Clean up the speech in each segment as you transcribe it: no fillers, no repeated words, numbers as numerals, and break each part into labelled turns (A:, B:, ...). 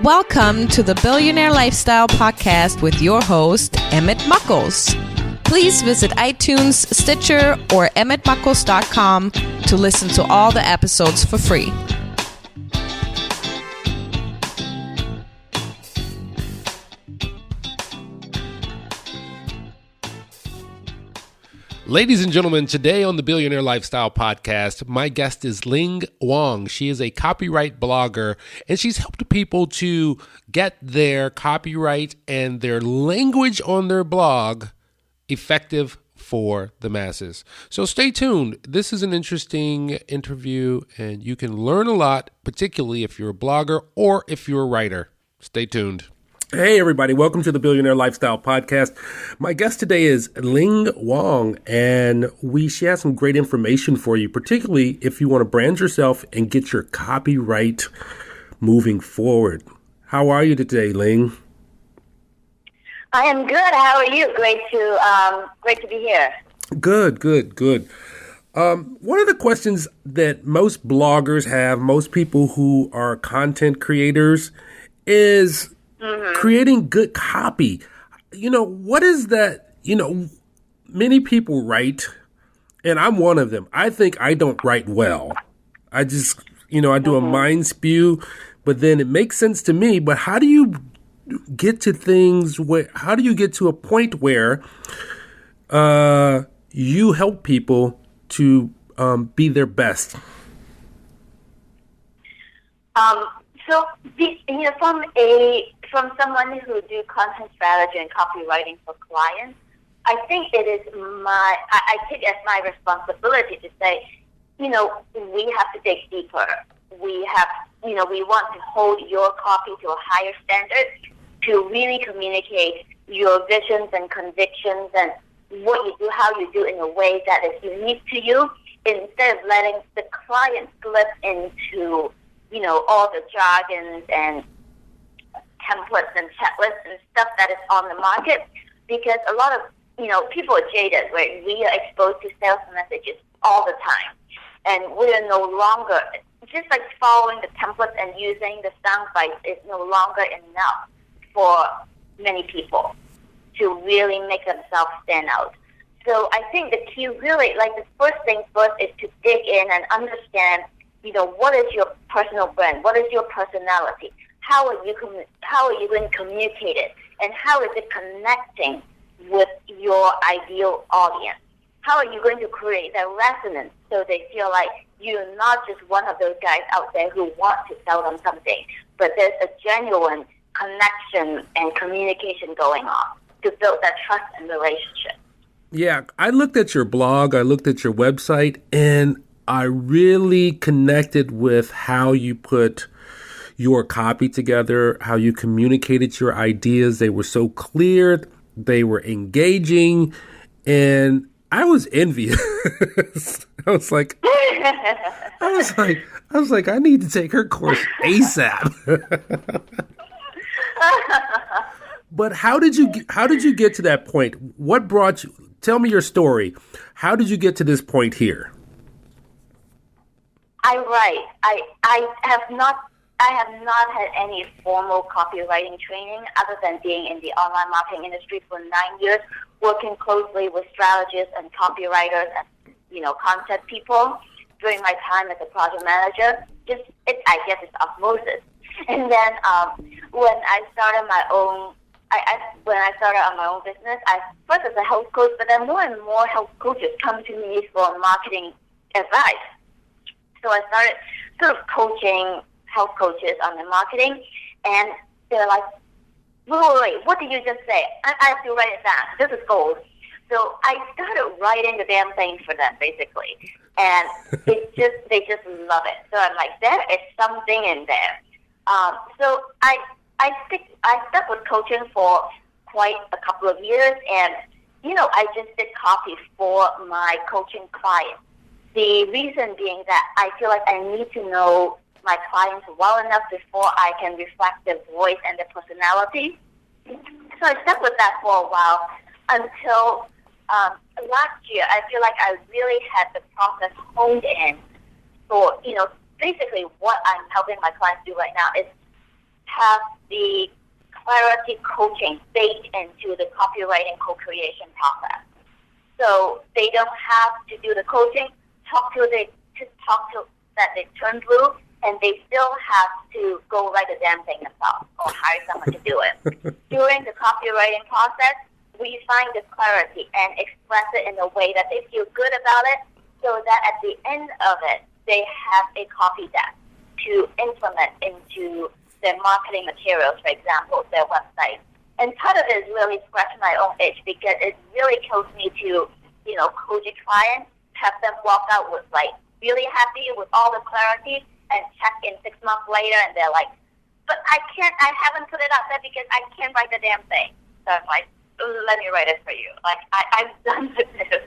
A: Welcome to the Billionaire Lifestyle Podcast with your host, Emmett Muckles. Please visit iTunes, Stitcher, or emmettmuckles.com to listen to all the episodes for free.
B: Ladies and gentlemen, today on the Billionaire Lifestyle Podcast, my guest is Ling Wong. She is a copyright blogger, and she's helped people to get their copyright and their language on their blog effective for the masses. So stay tuned. This is an interesting interview, and you can learn a lot, particularly if you're a blogger or if you're a writer. Stay tuned.
C: Hey, everybody. Welcome to the Billionaire Lifestyle Podcast. My guest today is Ling Wong, and she has some great information for you, particularly if you want to brand yourself and get your copyright moving forward. How are you today, Ling?
D: I am good. How are you? Great to be here.
C: Good. One of the questions that most bloggers have, most people who are content creators, is creating good copy. What is that? Many people write, and I'm one of them. I think I don't write well. I just, I do a mind spew, but then it makes sense to me. But how do you get to how do you get to a point where you help people to be their best?
D: From someone who do content strategy and copywriting for clients, I think it is I take it as my responsibility to say, we have to dig deeper. We want to hold your copy to a higher standard to really communicate your visions and convictions and what you do, how you do in a way that is unique to you, instead of letting the client slip into all the jargons and templates and checklists and stuff that is on the market, because a lot of, people are jaded, right? We are exposed to sales messages all the time, and we are no longer, just like following the templates and using the sound bites is no longer enough for many people to really make themselves stand out. So I think the key really, the first thing first is to dig in and understand, what is your personal brand? What is your personality? How are you going to communicate it? And how is it connecting with your ideal audience? How are you going to create that resonance so they feel like you're not just one of those guys out there who want to sell them something, but there's a genuine connection and communication going on to build that trust and relationship?
C: Yeah, I looked at your blog, I looked at your website, and I really connected with how you put your copy together, how you communicated your ideas. They were so clear, they were engaging, and I was envious. I was like, I need to take her course ASAP. But how did you get to that point? What brought you? Tell me your story. How did you get to this point here?
D: I have not had any formal copywriting training other than being in the online marketing industry for 9 years, working closely with strategists and copywriters and, content people during my time as a project manager. I guess it's osmosis. And then when I started my own, on my own business, I first as a health coach, but then more and more health coaches come to me for marketing advice. So I started sort of coaching health coaches on the marketing, and they're like, wait, what did you just say? I have to write it down. This is gold. So I started writing the damn thing for them, basically. And they just love it. So I'm like, there is something in there. So I stuck with coaching for quite a couple of years, and, I just did copy for my coaching clients. The reason being that I feel like I need to know my clients well enough before I can reflect their voice and their personality. So I stuck with that for a while until last year. I feel like I really had the process honed in for, basically what I'm helping my clients do right now is have the clarity coaching baked into the copywriting co-creation process. So they don't have to do the coaching, talk to that they turn blue, and they still have to go write the damn thing themselves or hire someone to do it. During the copywriting process, we find the clarity and express it in a way that they feel good about it, so that at the end of it, they have a copy deck to implement into their marketing materials, for example, their website. And part of it is really scratching my own itch, because it really kills me to, coach a client, have them walk out with really happy with all the clarity, and check in 6 months later, and they're like, but I haven't put it out there because I can't write the damn thing. So I'm like, let me write it for you. I'm done with this.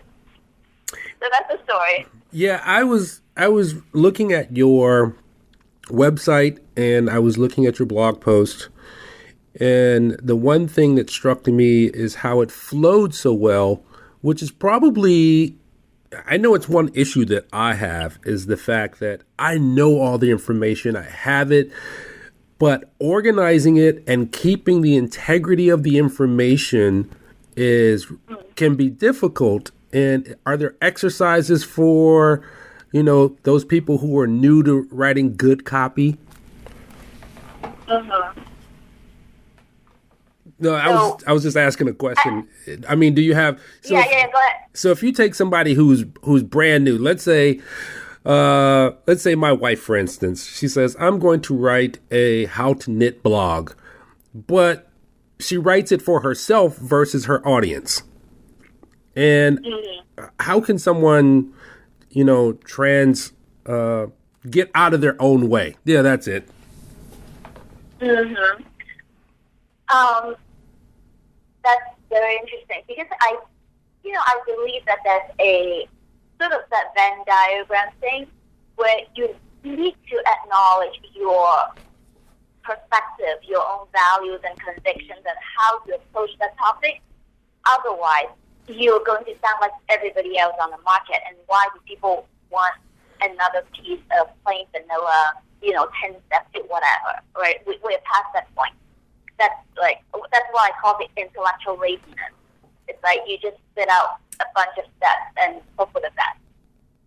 D: So that's the story.
C: Yeah, I was looking at your website, and I was looking at your blog post, and the one thing that struck to me is how it flowed so well, which is probably, I know it's one issue that I have, is the fact that I know all the information, I have it, but organizing it and keeping the integrity of the information can be difficult. And are there exercises for, those people who are new to writing good copy? No, I was just asking a question. I mean, do you have? So
D: go ahead.
C: So if you take somebody who's brand new, let's say my wife, for instance, she says, I'm going to write a how to knit blog, but she writes it for herself versus her audience. And how can someone, get out of their own way? Yeah, that's it.
D: That's very interesting, because I believe that there's a sort of that Venn diagram thing where you need to acknowledge your perspective, your own values and convictions, and how to approach that topic. Otherwise, you're going to sound like everybody else on the market. And why do people want another piece of plain vanilla, 10 steps to whatever, right? We're past that point. That's why I call it intellectual laziness. It's like you just spit out a bunch of steps and hope for the best.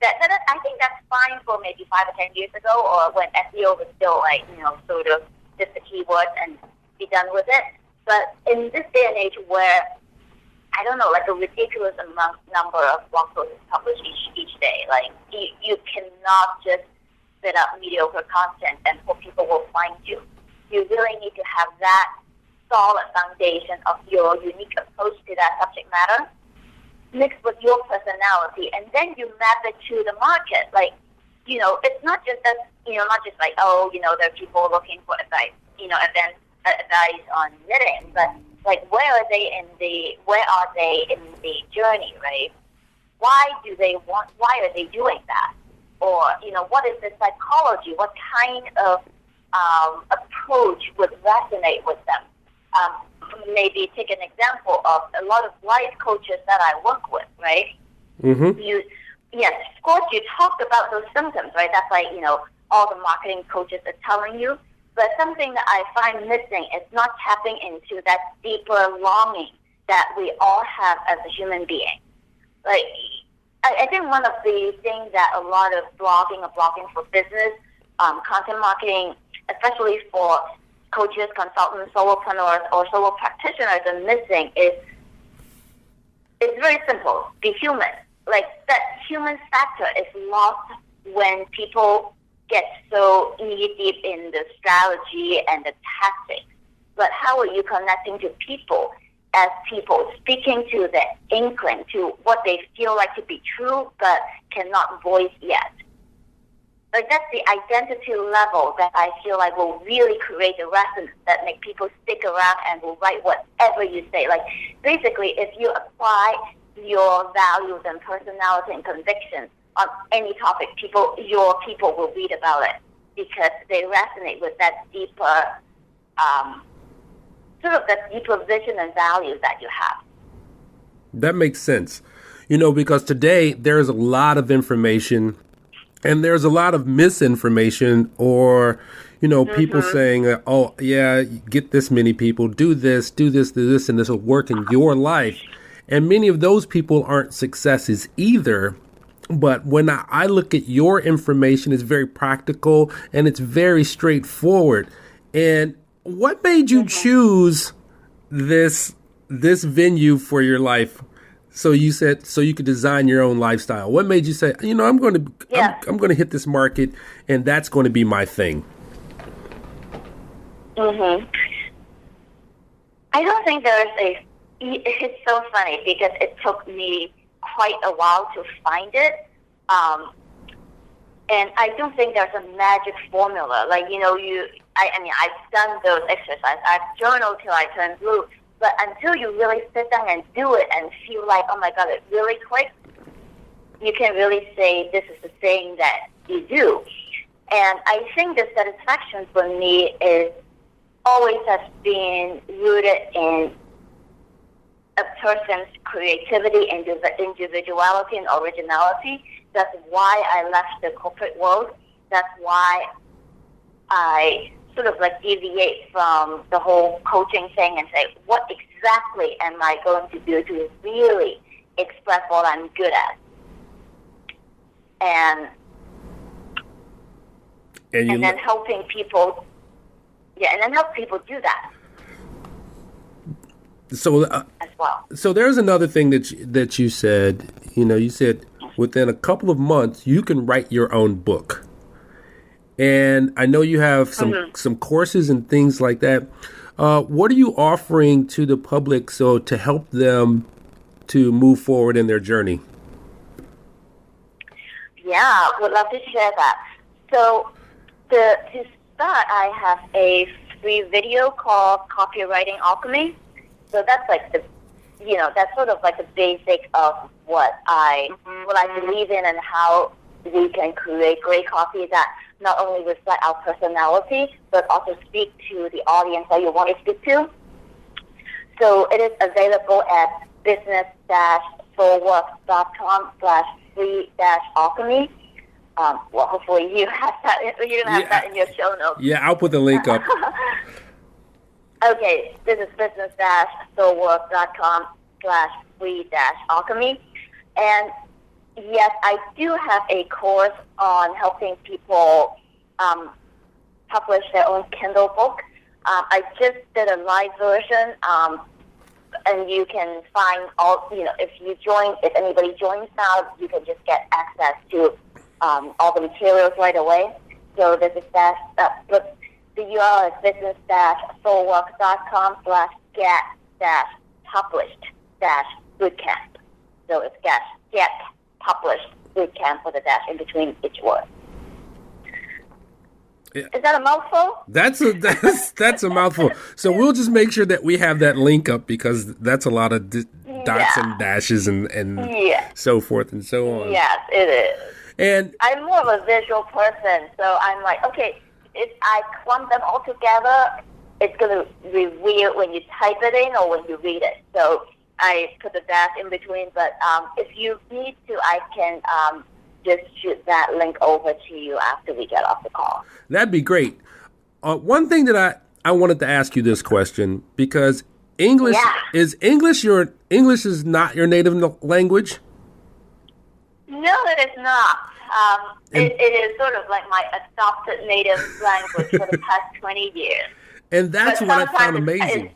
D: I think that's fine for maybe 5 or 10 years ago, or when SEO was still sort of just the keywords and be done with it. But in this day and age where, I don't know, a ridiculous number of blog posts published each day, you cannot just spit out mediocre content and hope people will find you. You really need to have that solid foundation of your unique approach to that subject matter, mixed with your personality, and then you map it to the market. It's not just that, not just there are people looking for advice, advice on knitting, but where are they in the journey, right? Why are they doing that? Or, what is the psychology? What kind of approach would resonate with them? Maybe take an example of a lot of life coaches that I work with, right? Mm-hmm. Yes, of course, you talked about those symptoms, right? That's all the marketing coaches are telling you. But something that I find missing is not tapping into that deeper longing that we all have as a human being. I think one of the things that a lot of blogging for business, content marketing, especially for coaches, consultants, solopreneurs, or solo practitioners are missing is, it's very simple. Be human. That human factor is lost when people get so knee-deep in the strategy and the tactics. But how are you connecting to people as people, speaking to the inkling, to what they feel like to be true but cannot voice yet? That's the identity level that I feel like will really create a resonance that make people stick around and will write whatever you say. Basically, if you apply your values and personality and convictions on any topic, your people will read about it because they resonate with that deeper, that deeper vision and values that you have.
C: That makes sense. Because today there's a lot of information and there's a lot of misinformation, or, people saying, oh, yeah, get this many people, do this, do this, do this, and this will work in your life. And many of those people aren't successes either. But when I look at your information, it's very practical and it's very straightforward. And what made you choose this venue for your life? So you said so you could design your own lifestyle. What made you say, I'm going to hit this market and that's going to be my thing?
D: I don't think it's so funny because it took me quite a while to find it. And I don't think there's a magic formula. Like, I've done those exercises. I've journaled till I turn blue. But until you really sit down and do it and feel like, oh my God, it really clicks, you can really say this is the thing that you do. And I think the satisfaction for me is always has been rooted in a person's creativity and individuality and originality. That's why I left the corporate world. That's why I sort of like deviate from the whole coaching thing and say, what exactly am I going to do to really express what I'm good at? And then helping people, and then help people do that.
C: So
D: as well.
C: So there's another thing that you said. You said within a couple of months you can write your own book, and I know you have some courses and things like that. What are you offering to the public to help them to move forward in their journey? Yeah,
D: would love to share that. So to start, I have a free video called Copywriting Alchemy. So that's like that's sort of like the basic of what I believe in and how we can create great copy that not only reflect our personality, but also speak to the audience that you want to speak to. So it is available at business-soulwork.com/free-alchemy. Well, hopefully you have that. You're going to have that in your show notes.
C: Yeah, I'll put the link up.
D: Okay, this is business-soulwork.com/free-alchemy. And yes, I do have a course on helping people publish their own Kindle book. I just did a live version, and you can find all, if anybody joins now, you can just get access to all the materials right away. So this is the URL is business-soulwork.com/get-published-bootcamp. So it's get published bootcamp with a dash in between each word. Yeah. Is that a mouthful?
C: That's a mouthful. So we'll just make sure that we have that link up because that's a lot of dots and dashes and so forth and so on.
D: Yes, it is.
C: And
D: I'm more of a visual person, so I'm like, okay, if I clump them all together, it's going to be weird when you type it in or when you read it. So I put the dash in between, but if you need to, I can just shoot that link over to you after we get off the call.
C: That'd be great. One thing that I wanted to ask you this question, because English is not your native language?
D: No, it is not. It is sort of like my adopted native language for the past 20 years.
C: And that's what I found amazing.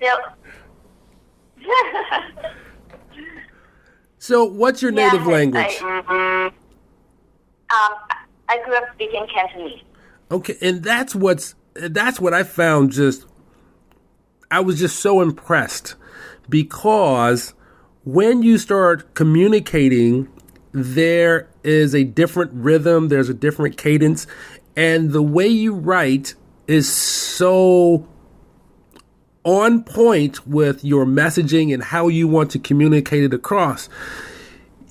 C: So what's your native language?
D: I grew up speaking Cantonese.
C: Okay, and that's what I found I was just so impressed because when you start communicating, there is a different rhythm, there's a different cadence, and the way you write is so on point with your messaging and how you want to communicate it across.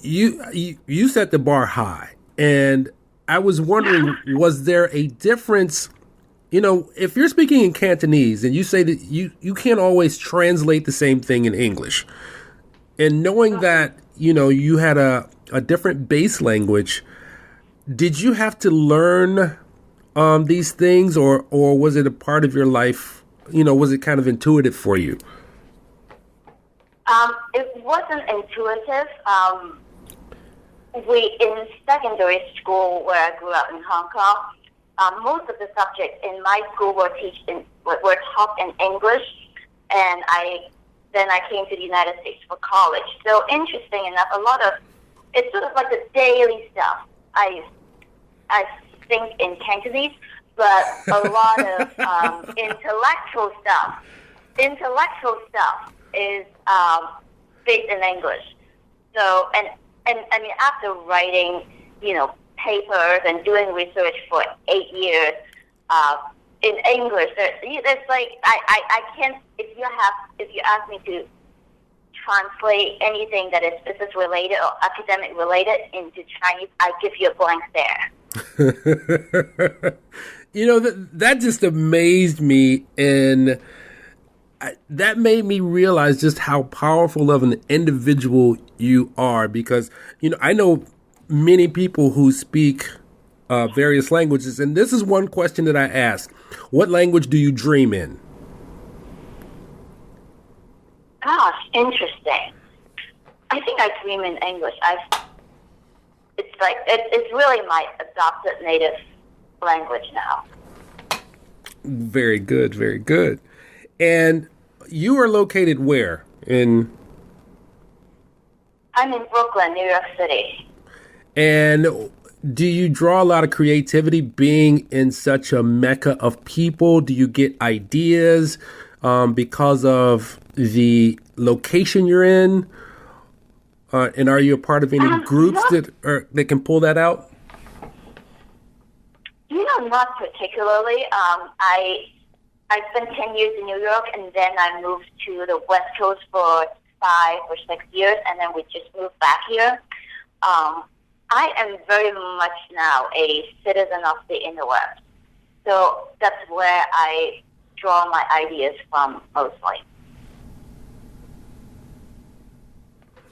C: You set the bar high, and I was wondering, was there a difference? If you're speaking in Cantonese and you say that you can't always translate the same thing in English, and knowing that you had a different base language, did you have to learn these things, or was it a part of your life? Was it kind of intuitive for you?
D: It wasn't intuitive. We in secondary school where I grew up in Hong Kong, most of the subjects in my school were taught in English, and then I came to the United States for college. So interesting enough, a lot of it's sort of like the daily stuff. I think in Cantonese, but a lot of intellectual stuff is based in English. So and I mean, after writing, papers and doing research for 8 years in English, there's like I can't. If you ask me to translate anything that is business related or academic related into Chinese, I give you a blank stare.
C: That just amazed me, and that made me realize just how powerful of an individual you are, because I know many people who speak various languages, and this is one question that I ask: what language do you dream in?
D: Gosh, interesting. I think I dream in English. It's really my adopted native language now.
C: Very good, very good. And you are located where?
D: I'm in Brooklyn, New York City.
C: And do you draw a lot of creativity being in such a mecca of people? Do you get ideas because of the location you're in? And are you a part of any groups that can pull that out?
D: Not particularly. I spent 10 years in New York, and then I moved to the West Coast for 5 or 6 years, and then we just moved back here. I am very much now a citizen of the interweb. So that's where I draw my ideas from mostly.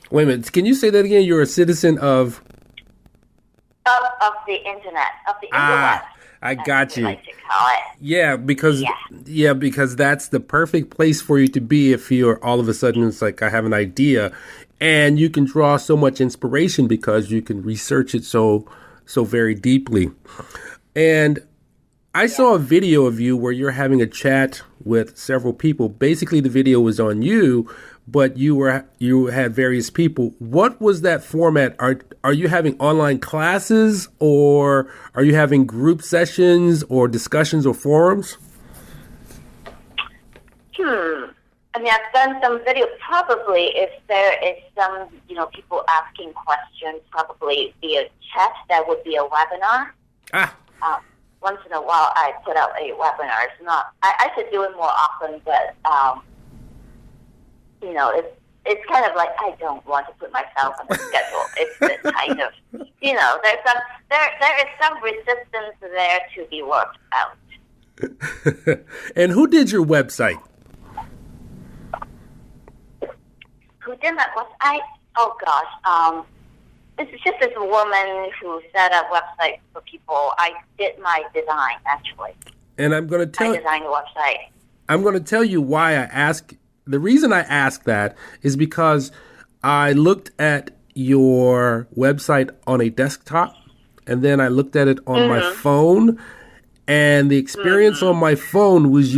C: Wait a minute. Can you say that again? You're a citizen of
D: the internet, of the interweb.
C: I got you.
D: Like to call it.
C: Yeah, because that's the perfect place for you to be if you're all of a sudden it's like I have an idea, and you can draw so much inspiration because you can research it so very deeply. And I saw a video of you where you're having a chat with several people. Basically, the video was on you, but you had various people. What was that format? Are you having online classes, or are you having group sessions or discussions or forums?
D: I mean, I've done some videos. Probably if there is some, people asking questions, probably via chat, that would be a webinar. Once in a while, I put out a webinar. It's not. I should do it more often, but it's kind of like I don't want to put myself on the schedule. It's the kind of, there is some resistance there to be worked out.
C: And who did your website?
D: Who did my website? Oh gosh, it's just this woman who set up websites for people. I did my design actually.
C: And I
D: designed the website.
C: I'm going to tell you why I ask. The reason I ask that is because I looked at your website on a desktop, and then I looked at it on my phone, and the experience on my phone was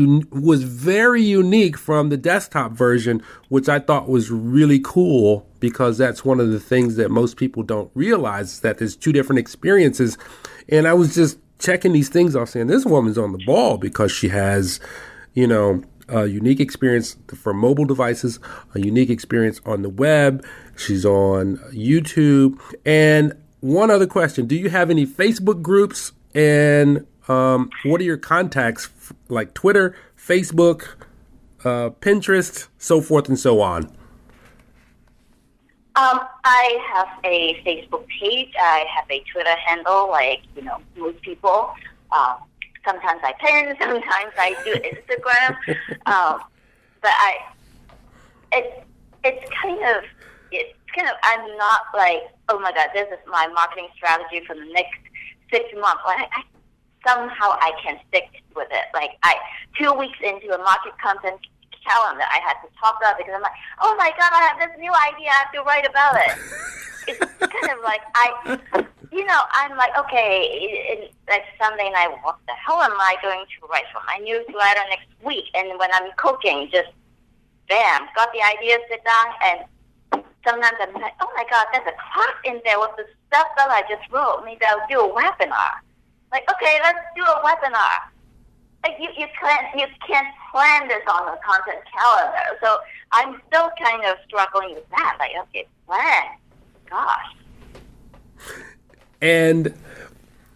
C: very unique from the desktop version, which I thought was really cool, because that's one of the things that most people don't realize, is that there's two different experiences. And I was just checking these things off, saying this woman's on the ball because she has, a unique experience for mobile devices, a unique experience on the web. She's on YouTube. And one other question, do you have any Facebook groups, and what are your contacts like Twitter, Facebook, Pinterest, so forth and so on?
D: I have a Facebook page. I have a Twitter handle, like, most people. Sometimes I pin, sometimes I do Instagram. But it's kind of, I'm not like, oh my God, this is my marketing strategy for the next 6 months. somehow I can stick with it. Like 2 weeks into a market content calendar, I had to talk about it because I'm like, oh my God, I have this new idea. I have to write about it. It's kind of like I'm like, okay, it's like Sunday night, what the hell am I going to write for my newsletter next week? And when I'm cooking, just bam, got the idea, sit down, and sometimes I'm like, oh my God, there's a class in there with the stuff that I just wrote. Maybe I'll do a webinar. Like, okay, let's do a webinar. Like you can't plan this on a content calendar. So I'm still kind of struggling with that. Like, okay, plan. Gosh.
C: And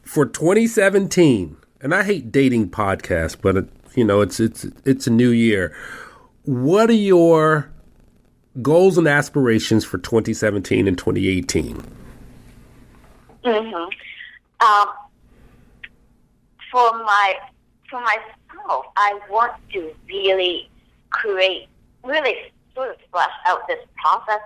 C: for 2017, and I hate dating podcasts, but it's a new year. What are your goals and aspirations for 2017 and 2018?
D: For myself, I want to really sort of flesh out this process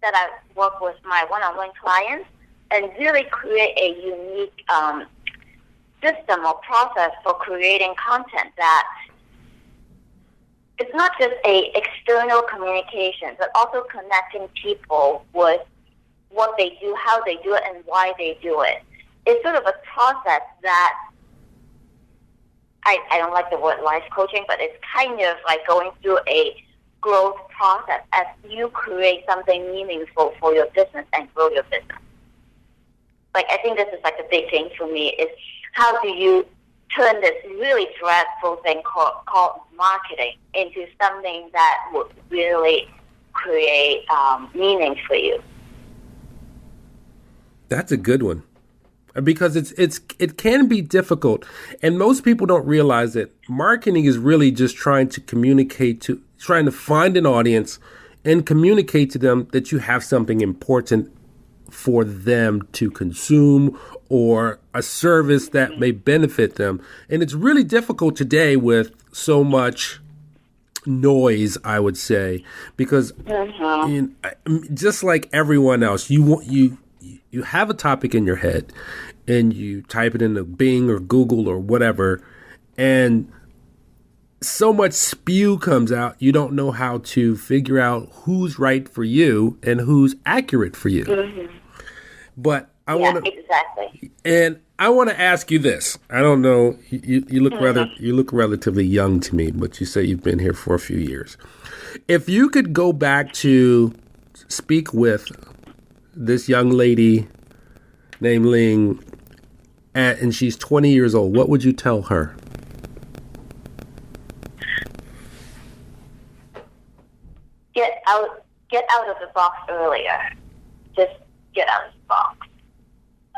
D: that I work with my one-on-one clients, and really create a unique system or process for creating content that it's not just a external communication, but also connecting people with what they do, how they do it, and why they do it. It's sort of a process that I don't like the word life coaching, but it's kind of like going through a growth process as you create something meaningful for your business and grow your business. Like, I think this is like the big thing for me is how do you turn this really dreadful thing called marketing into something that would really create meaning for you.
C: That's a good one. Because it can be difficult, and most people don't realize that marketing is really just trying to find an audience and communicate to them that you have something important for them to consume or a service that may benefit them. And it's really difficult today with so much noise, I would say, because just like everyone else, you have a topic in your head and you type it into Bing or Google or whatever, and so much spew comes out, you don't know how to figure out who's right for you and who's accurate for you. But I want to
D: exactly.
C: And I want to ask you this. I don't know, you look relatively young to me, but you say you've been here for a few years. If you could go back to speak with this young lady named Ling, and she's 20 years old, what would you tell her?
D: Get out of the box earlier. Just get out of the box.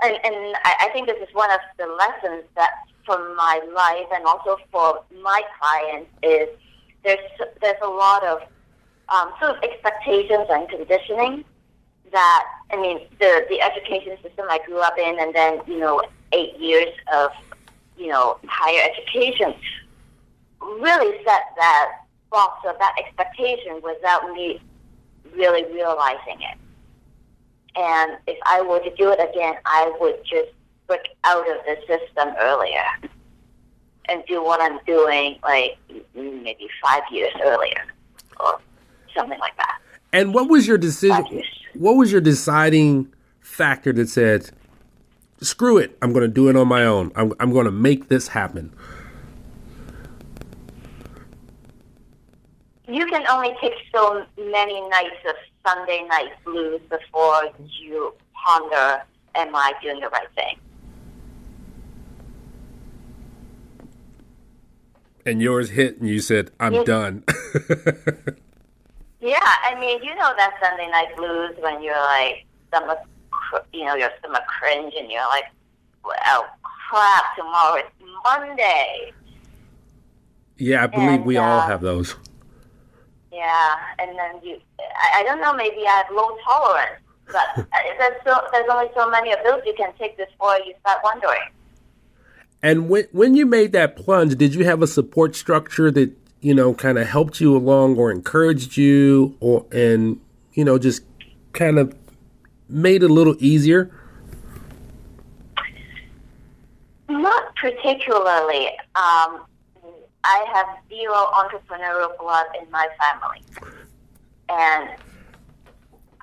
D: And I think this is one of the lessons that from my life and also for my clients is there's a lot of sort of expectations and conditioning that, I mean, the education system I grew up in, and then, 8 years of, higher education really set that box of that expectation without me really realizing it. And if I were to do it again, I would just break out of the system earlier and do what I'm doing, like maybe 5 years earlier or something like that.
C: And what was your decision? What was your deciding factor that said, screw it, I'm going to do it on my own. I'm going to make this happen?
D: You can only take so many nights of Sunday night blues before you ponder, am I doing the right thing?
C: And yours hit and you said, I'm done.
D: Yeah, I mean, that Sunday night blues when you're like, your stomach cringe and you're like, well, crap, tomorrow is Monday.
C: Yeah, I believe we all have those.
D: Yeah, and then I don't know, maybe I have low tolerance, but there's only so many of those you can take before you start wondering.
C: And when you made that plunge, did you have a support structure that, kind of helped you along or encouraged you and just kind of made it a little easier?
D: particularly, I have zero entrepreneurial blood in my family. And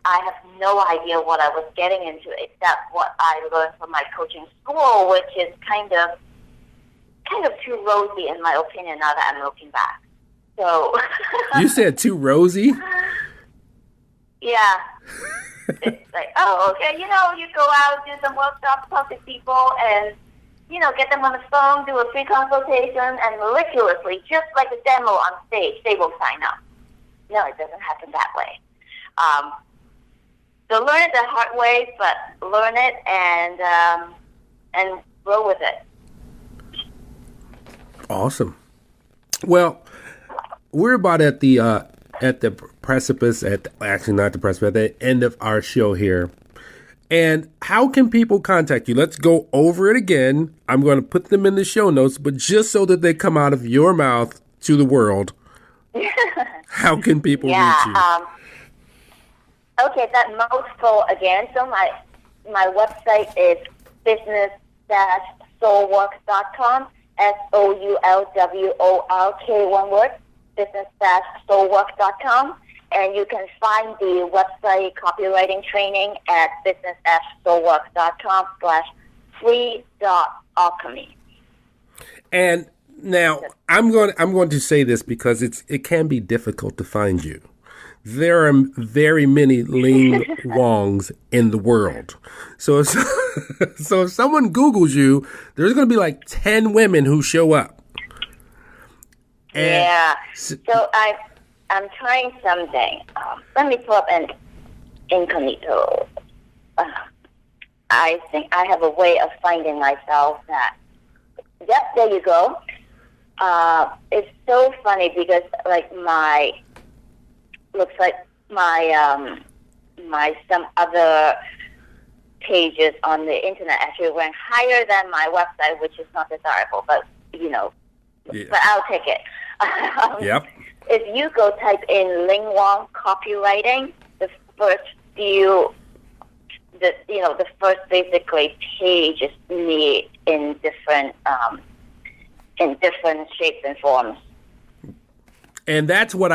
D: I have no idea what I was getting into except what I learned from my coaching school, which is kind of too rosy in my opinion now that I'm looking back. So
C: You said too rosy?
D: Yeah. It's like, oh, okay, you go out, do some workshops, talk to people, and, get them on the phone, do a free consultation, and miraculously, just like a demo on stage, they will sign up. No, it doesn't happen that way. So learn it the hard way, but learn it and grow with it.
C: Awesome. Well, we're about at the precipice, actually not the precipice, at the end of our show here. And how can people contact you? Let's go over it again. I'm going to put them in the show notes, but just so that they come out of your mouth to the world, how can people reach you?
D: Okay, that mouthful again. So my website is business-soulwork.com, SOULWORK, one word, business-soulwork.com. And you can find the website copywriting training at business-soulwork.com/free.alchemy.
C: And now I'm going to say this because it can be difficult to find you. There are very many Ling Wongs in the world. So if someone Googles you, there's going to be like 10 women who show up.
D: And so I'm trying something. Let me pull up an incognito. I think I have a way of finding myself that, yep, there you go. It's so funny because my some other pages on the internet actually went higher than my website, which is not desirable, but but I'll take it.
C: Yep.
D: If you go type in Ling Wong copywriting, the first basically page is me in different shapes and forms.
C: And that's what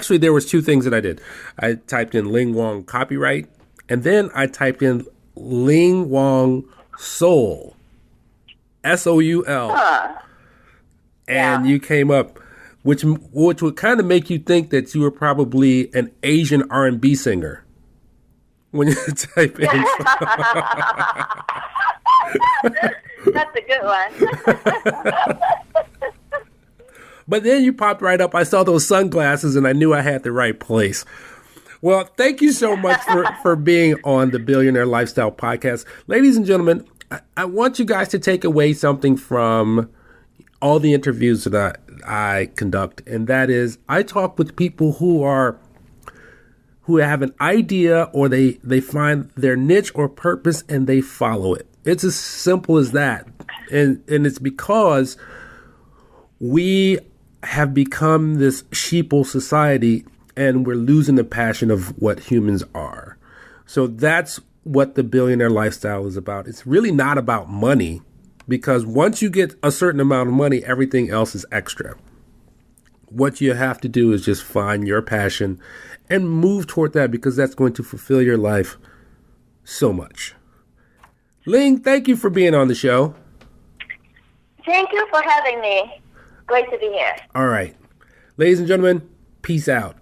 C: there was two things that I did. I typed in Ling Wong copyright, and then I typed in Ling Wong soul, SOUL. And you came up, which would kind of make you think that you were probably an Asian R&B singer when you type in.
D: That's a good one.
C: But then you popped right up. I saw those sunglasses and I knew I had the right place. Well, thank you so much for being on the Billionaire Lifestyle Podcast. Ladies and gentlemen, I want you guys to take away something from all the interviews that I conduct. And that is, I talk with people who have an idea, or they find their niche or purpose and they follow it. It's as simple as that. And it's because we have become this sheeple society and we're losing the passion of what humans are. So that's what the Billionaire Lifestyle is about. It's really not about money, because once you get a certain amount of money, everything else is extra. What you have to do is just find your passion and move toward that, because that's going to fulfill your life so much. Ling, thank you for being on the show.
D: Thank you for having me. Great to be here.
C: All right. Ladies and gentlemen, peace out.